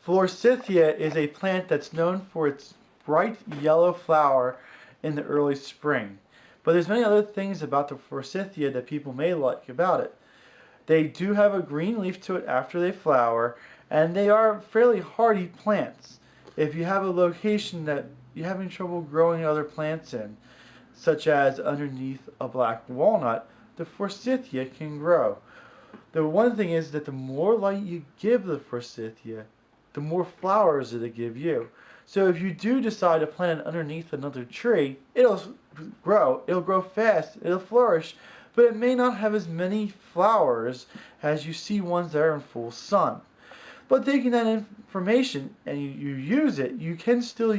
Forsythia is a plant that's known for its bright yellow flower in the early spring. But there's many other things about the Forsythia that people may like about it. They do have a green leaf to it after they flower, and they are fairly hardy plants. If you have a location that you're having trouble growing other plants in, such as underneath a black walnut, the Forsythia can grow. The one thing is that the more light you give the Forsythia, the more flowers it'll give you. So if you do decide to plant it underneath another tree, it'll grow fast, it'll flourish, but it may not have as many flowers as you see ones that are in full sun. But taking that information and you use it, you can still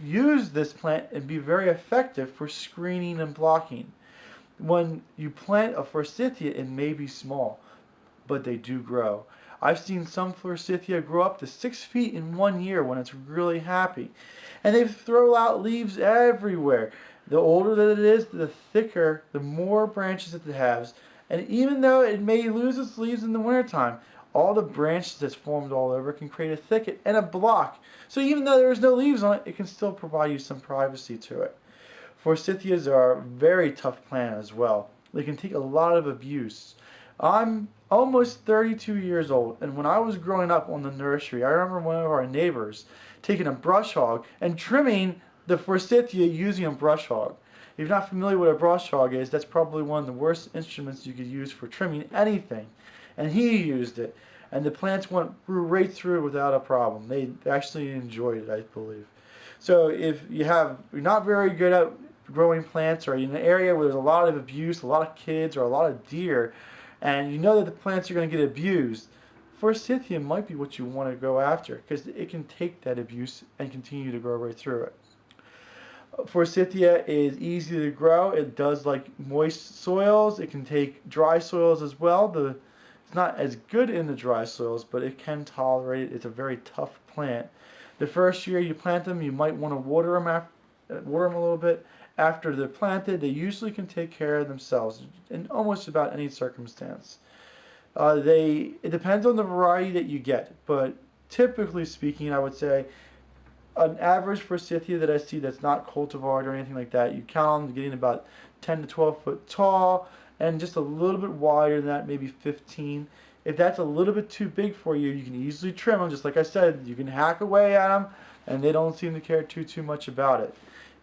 use this plant and be very effective for screening and blocking. When you plant a Forsythia, it may be small, but they do grow. I've seen some Forsythia grow up to 6 feet in 1 year when it's really happy. And they throw out leaves everywhere. The older that it is, the thicker, the more branches it has. And even though it may lose its leaves in the wintertime, all the branches that's formed all over can create a thicket and a block. So even though there's no leaves on it, it can still provide you some privacy to it. Forsythias are a very tough plant as well. They can take a lot of abuse. I'm almost 32 years old, and when I was growing up on the nursery, I remember one of our neighbors taking a brush hog and trimming the Forsythia using a brush hog. If you're not familiar with what a brush hog is, that's probably one of the worst instruments you could use for trimming anything. And he used it, and the plants grew right through without a problem. They actually enjoyed it, I believe. So if you're not very good at growing plants, or in an area where there's a lot of abuse, a lot of kids, or a lot of deer, and you know that the plants are going to get abused, Forsythia might be what you want to go after, because it can take that abuse and continue to grow right through it. Forsythia is easy to grow. It does like moist soils. It can take dry soils as well. It's not as good in the dry soils, but it can tolerate it. It's a very tough plant. The first year you plant them, you might want to water them a little bit. After they're planted, they usually can take care of themselves in almost about any circumstance. It depends on the variety that you get, but typically speaking, I would say an average Forsythia that I see that's not cultivared or anything like that, you count on getting about 10 to 12 foot tall and just a little bit wider than that, maybe 15. If that's a little bit too big for you, you can easily trim them. Just like I said, you can hack away at them, and they don't seem to care too much about it.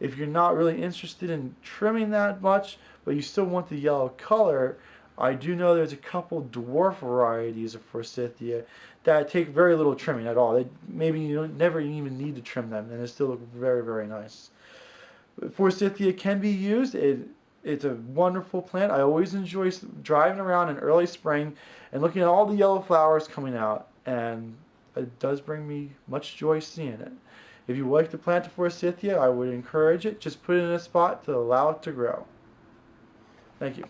If you're not really interested in trimming that much, but you still want the yellow color, I do know there's a couple dwarf varieties of Forsythia that take very little trimming at all. Maybe you don't never even need to trim them, and they still look very nice. Forsythia can be used. It's a wonderful plant. I always enjoy driving around in early spring and looking at all the yellow flowers coming out, and it does bring me much joy seeing it. If you like to plant a Forsythia, I would encourage it. Just put it in a spot to allow it to grow. Thank you.